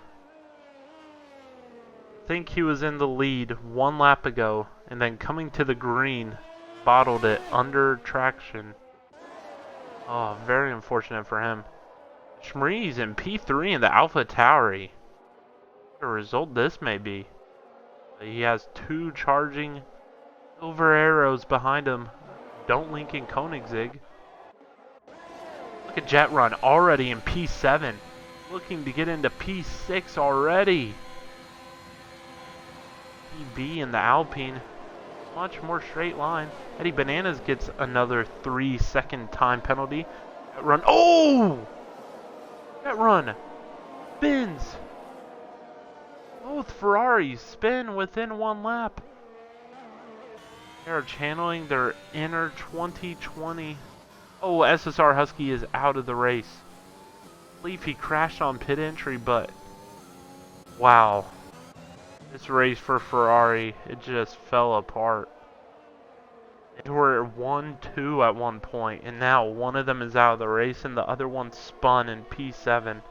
A: I think he was in the lead 1 lap ago, and then coming to the green, bottled it under traction. Oh, very unfortunate for him. Schmree's in P3 in the Alpha Tauri. What a result this may be. He has 2 charging silver arrows behind him. Don't link in Koenigsegg. Look at Jet Run already in P7. Looking to get into P6 already. PB in the Alpine. Much more straight line. Eddie Bananas gets another 3-second time penalty. Jet Run. Oh! Jet Run. Spins. Both Ferraris spin within 1 lap. They are channeling their inner 2020. Oh, SSR Husky is out of the race. I believe he crashed on pit entry, but wow. This race for Ferrari, it just fell apart. They were 1-2 at one point, and now one of them is out of the race and the other one spun in P7.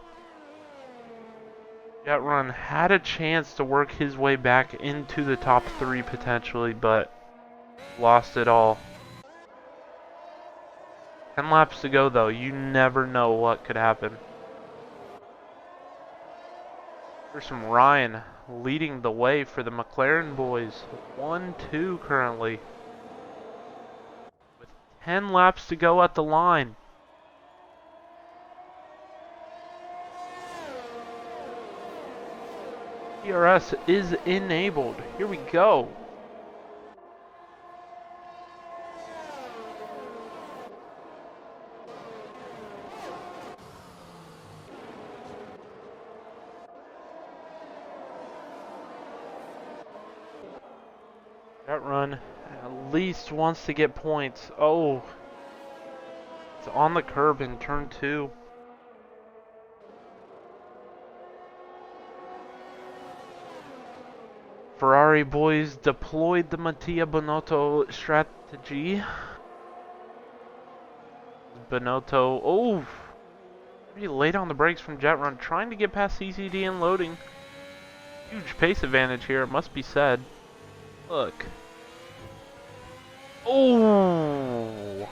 A: Jet Run had a chance to work his way back into the top 3 potentially, but lost it all. 10 laps to go though, you never know what could happen. Here's some Ryan leading the way for the McLaren boys. 1-2 currently. With 10 laps to go at the line. DRS is enabled. Here we go. That run at least wants to get points. Oh, it's on the curb in turn 2. Ferrari boys deployed the Mattia Binotto strategy. Binotto, oh, pretty late on the brakes from Jet Run, trying to get past CCD and loading. Huge pace advantage here, it must be said. Look. Oh!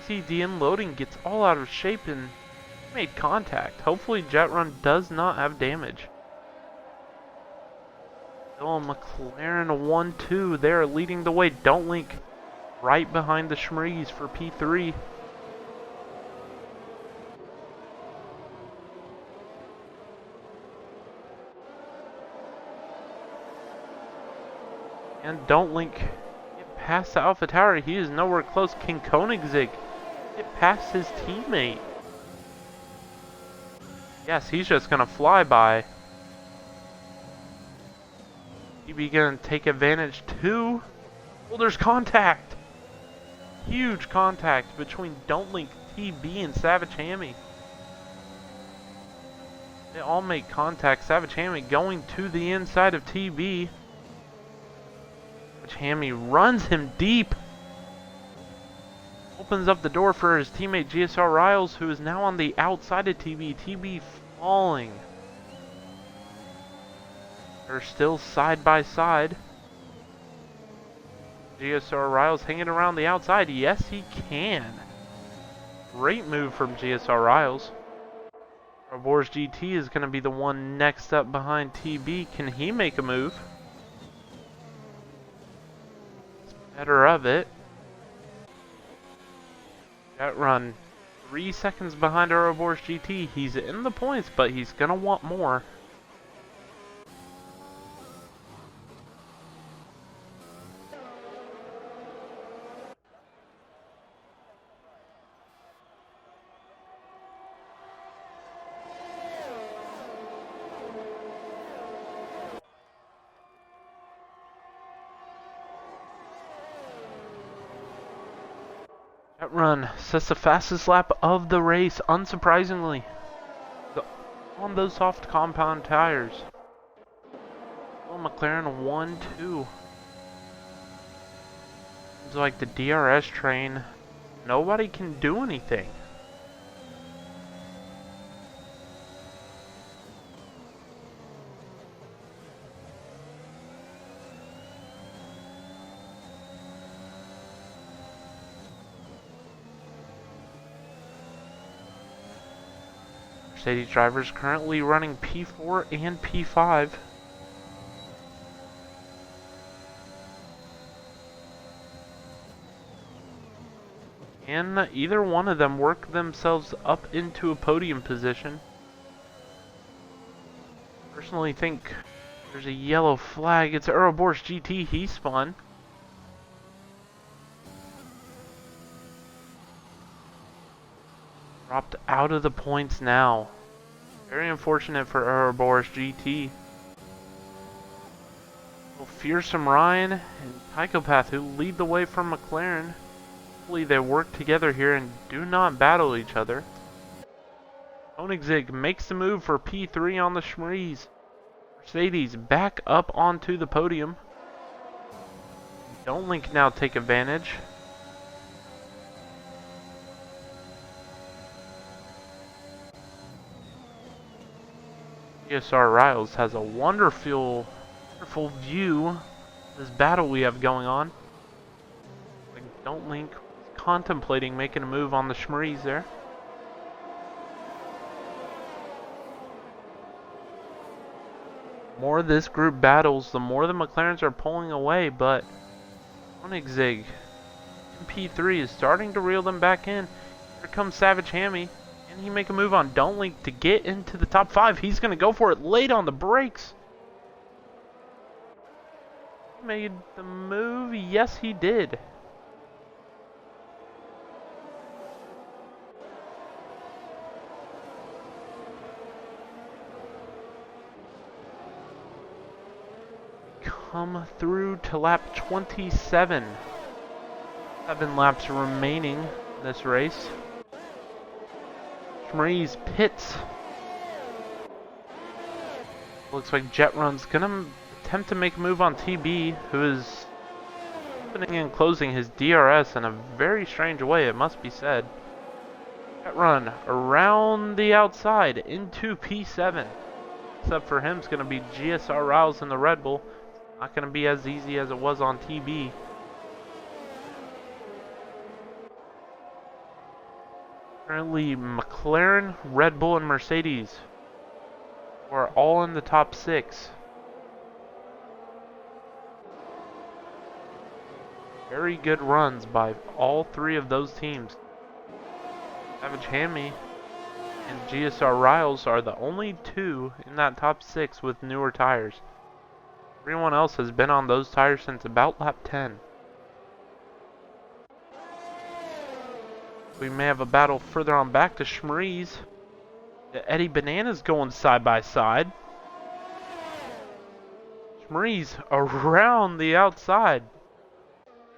A: CCD and loading gets all out of shape and made contact. Hopefully Jet Run does not have damage. Still McLaren 1-2 there leading the way. Don't Link right behind the Schmrees for P3. And Don't Link get past the Alpha Tower. He is nowhere close. King Koenigsegg get past his teammate. Yes, he's just gonna fly by. TB gonna take advantage too. Well, there's contact. Huge contact between Don't Link, TB, and Savage Hammy. They all make contact. Savage Hammy going to the inside of TB. Savage Hammy runs him deep. Opens up the door for his teammate GSR Riles, who is now on the outside of TB. TB falling. They're still side by side. GSR Riles hanging around the outside. Yes, he can. Great move from GSR Riles. Robor's GT is going to be the one next up behind TB. Can he make a move? It's better of it. Jet Run 3 seconds behind Robor's GT. He's in the points, but he's going to want more. Jet Run sets the fastest lap of the race, unsurprisingly. On those soft compound tires. Oh, McLaren 1-2. Seems like the DRS train, nobody can do anything. Mercedes drivers currently running P4 and P5. Can either one of them work themselves up into a podium position? Personally think there's a yellow flag. It's Ouroboros GT. He spun. Dropped out of the points now. Very unfortunate for Ouroboros GT. Well, Fearsome Ryan and Tychopath, who lead the way from McLaren. Hopefully they work together here and do not battle each other. Koenigsegg makes the move for P3 on the Schmeries. Mercedes back up onto the podium. Don't Link now take advantage. GSR Riles has a wonderful view of this battle we have going on. Don't Link was contemplating making a move on the Schmeries there. The more this group battles, the more the McLarens are pulling away, but Koenigsegg in P3 is starting to reel them back in. Here comes Savage Hammy. Can he make a move on Don't Link to get into the top 5? He's going to go for it late on the brakes. He made the move. Yes, he did. Come through to lap 27. 7 laps remaining in this race. Schmeries pits. Looks like Jet Run's gonna attempt to make a move on TB, who is opening and closing his DRS in a very strange way, it must be said. Jet Run around the outside into P7. Except for him, it's gonna be GSR Riles in the Red Bull. Not going to be as easy as it was on TB. Currently, McLaren, Red Bull, and Mercedes are all in the top 6. Very good runs by all 3 of those teams. Savage Hammy and GSR Riles are the only 2 in that top 6 with newer tires. Everyone else has been on those tires since about lap 10. We may have a battle further on back to Schmeries. The Eddie Bananas going side by side. Schmeries around the outside.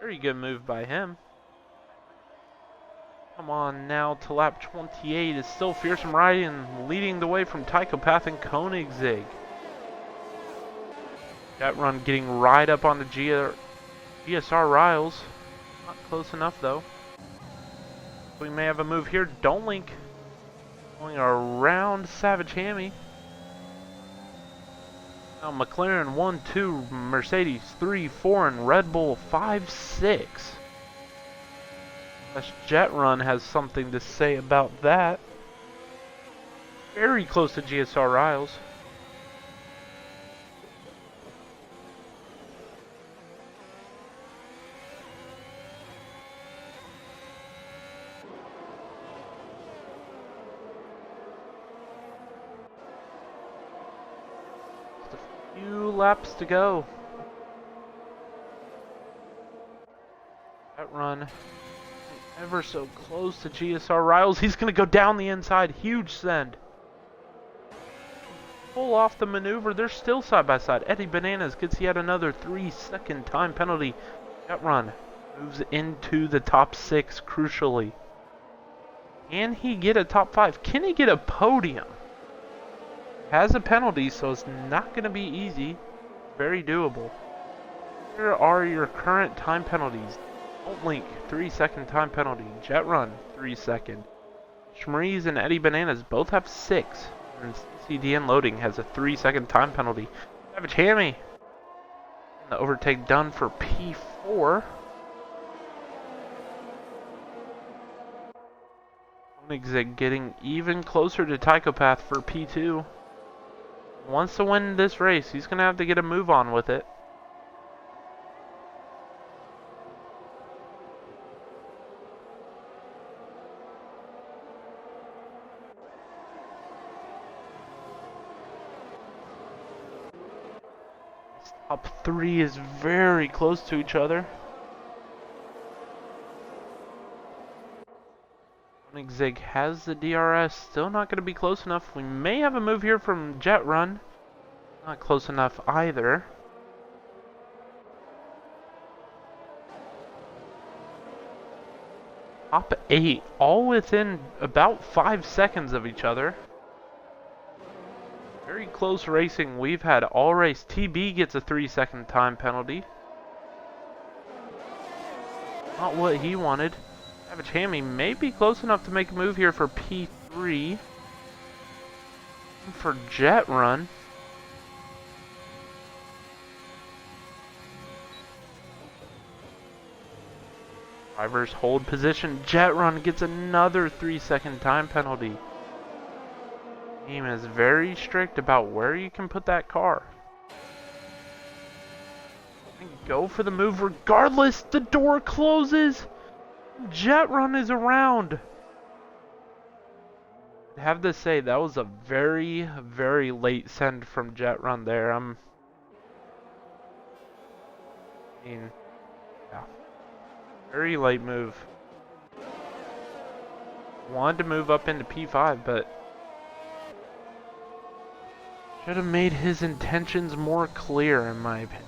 A: Very good move by him. Come on now to lap 28. It's still Fearsome Ryan leading the way from Tychopath and Koenigsegg. That run getting right up on the GSR Riles. Not close enough though. We may have a move here. Don't Link going around Savage Hammy. Now McLaren 1, 2, Mercedes 3, 4, and Red Bull 5, 6. Unless Jet Run has something to say about that. Very close to GSR Riles. Few laps to go. That run ever so close to GSR Riles. He's going to go down the inside. Huge send. Pull off the maneuver. They're still side by side. Eddie Bananas gets yet another 3-second time penalty. That run moves into the top 6 crucially. Can he get a top 5? Can he get a podium? Has a penalty, so it's not going to be easy. Very doable. Here are your current time penalties. Don't Link, 3-second time penalty. Jet Run, 3-second. Schmeries and Eddie Bananas both have 6. And CDN Loading has a 3-second time penalty. Savage Hammy. And the overtake done for P4. Koenigsegg getting even closer to Tychopath for P2. Wants to win this race. He's going to have to get a move on with it. Top 3 is very close to each other. Zig has the DRS, still not going to be close enough. We may have a move here from Jet Run. Not close enough either. Top 8, all within about 5 seconds of each other. Very close racing we've had all race. TB gets a 3-second time penalty. Not what he wanted. Savage Hammy may be close enough to make a move here for P3. For Jet Run. Drivers hold position. Jet Run gets another 3-second time penalty. Team is very strict about where you can put that car. And go for the move regardless. The door closes. Jet Run is around. I have to say that was a very, very late send from Jet Run there. Yeah. Very late move. Wanted to move up into P5, but should have made his intentions more clear, in my opinion.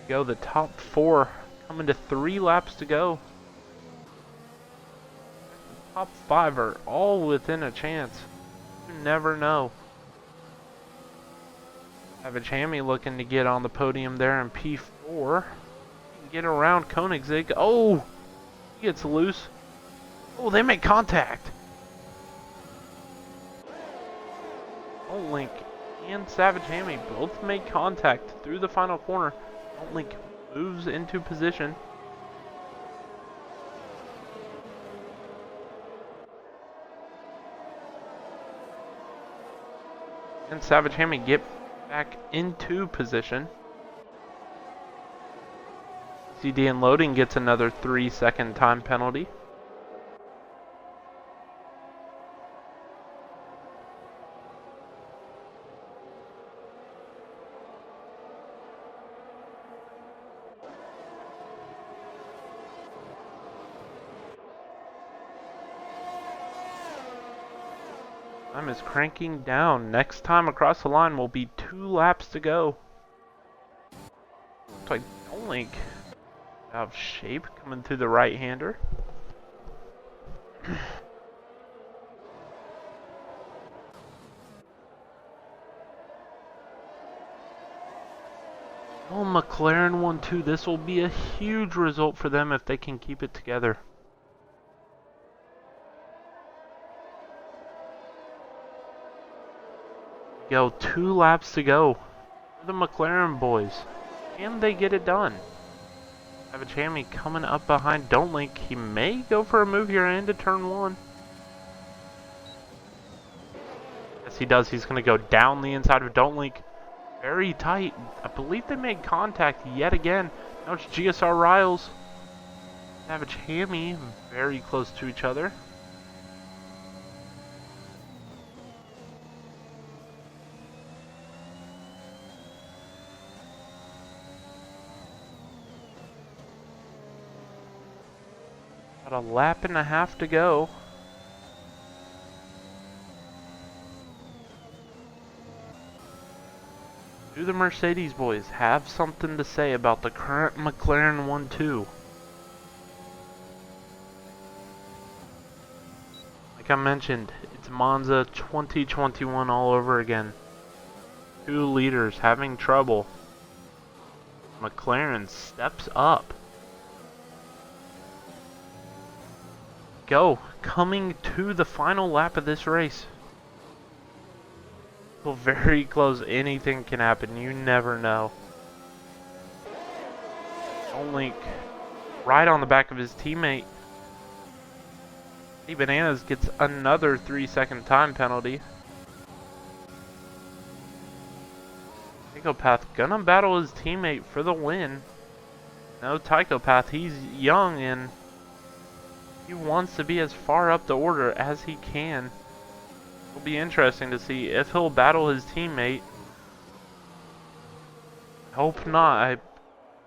A: Go the top 4, coming to 3 laps to go. The top 5 are all within a chance. You never know. Savage Hammy looking to get on the podium there in P4. Get around Koenigsegg. Oh! He gets loose. Oh, they make contact. Link and Savage Hammy both make contact through the final corner. Link moves into position. And Savage Hammy get back into position. CD and Loading gets another 3-second time penalty. Time is cranking down. Next time across the line will be 2 laps to go. Looks like Link out of shape coming through the right-hander. Oh, McLaren 1-2. This will be a huge result for them if they can keep it together. Go 2 laps to go for the McLaren boys. Can they get it done? Savage Hammy coming up behind Don't Link. He may go for a move here into turn 1. Yes, he does. He's going to go down the inside of Don't Link. Very tight. I believe they made contact yet again. Now it's GSR Riles. Savage Hammy very close to each other. About a lap and a half to go. Do the Mercedes boys have something to say about the current McLaren 1-2? Like I mentioned, it's Monza 2021 all over again. 2 leaders having trouble. McLaren steps up. Go, coming to the final lap of this race. Well, very close. Anything can happen. You never know. Link right on the back of his teammate. Bananas gets another 3-second time penalty. Tychopath gonna battle his teammate for the win. No, Tychopath, he's young and he wants to be as far up the order as he can. It'll be interesting to see if he'll battle his teammate. I hope not. I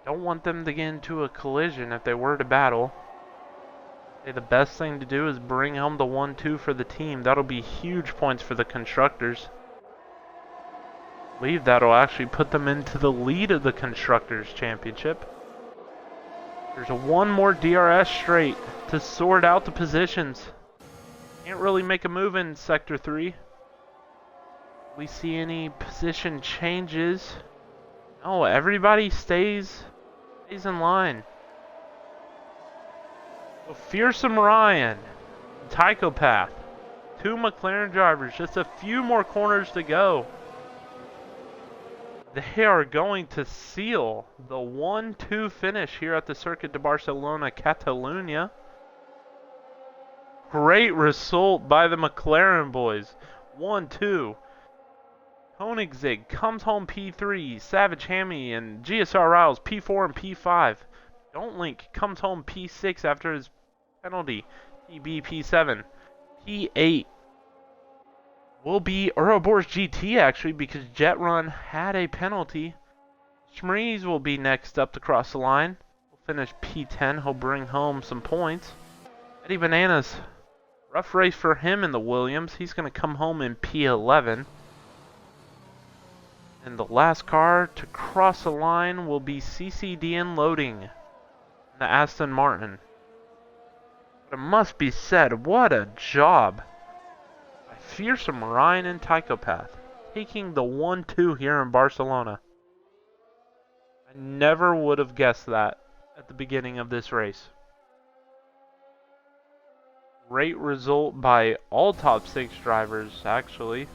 A: don't want them to get into a collision if they were to battle. The best thing to do is bring home the 1-2 for the team. That'll be huge points for the constructors. I believe that'll actually put them into the lead of the Constructors' Championship. There's one more DRS straight to sort out the positions. Can't really make a move in Sector 3. We see any position changes? No, everybody stays in line. So Fearsome Ryan, Tychopath, 2 McLaren drivers, just a few more corners to go. They are going to seal the 1-2 finish here at the Circuit de Barcelona, Catalunya. Great result by the McLaren boys. 1-2. Koenigsegg comes home P3. Savage Hammy and GSR Riles P4 and P5. Don't Link comes home P6 after his penalty. TB P7. P8 will be Ouroboros GT actually because Jet Run had a penalty. Schmees will be next up to cross the line. He'll finish P10. He'll bring home some points. Eddie Bananas. Rough race for him in the Williams. He's going to come home in P11. And the last car to cross the line will be CCDN Loading. The Aston Martin. But it must be said, what a job by Fearsome Ryan and Tychopath. Taking the 1-2 here in Barcelona. I never would have guessed that at the beginning of this race. Great result by all top 6 drivers, actually.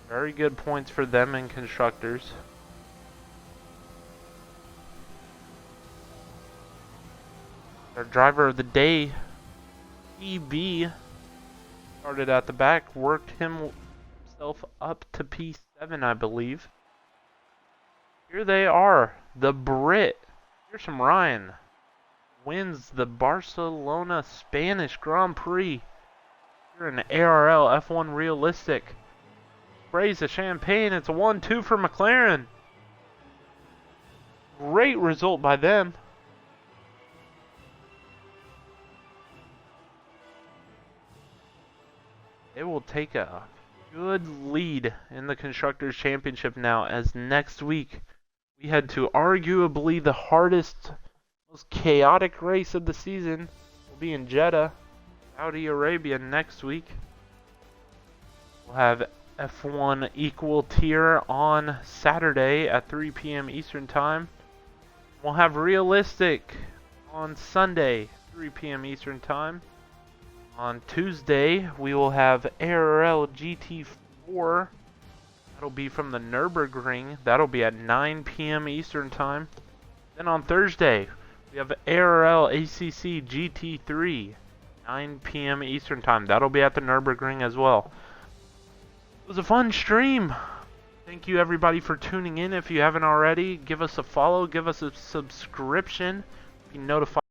A: Very good points for them and constructors. Our driver of the day, EB, started at the back, worked himself up to P7, I believe. Here they are, the Brit, Fearsome Ryan, wins the Barcelona Spanish Grand Prix. Here in ARL F1 Realistic. Sprays the champagne, it's a 1-2 for McLaren. Great result by them. They will take a good lead in the Constructors' Championship now, as next week we head to arguably the hardest, most chaotic race of the season. Will be in Jeddah, Saudi Arabia next week. We'll have F1 Equal Tier on Saturday at 3 p.m. Eastern Time. We'll have Realistic on Sunday, 3 p.m. Eastern Time. On Tuesday, we will have ARL GT4. That'll be from the Nürburgring. That'll be at 9 p.m. Eastern Time. Then on Thursday, we have ARL ACC GT3, 9 p.m. Eastern Time. That'll be at the Nürburgring as well. It was a fun stream. Thank you everybody for tuning in. If you haven't already, give us a follow, give us a subscription, be notified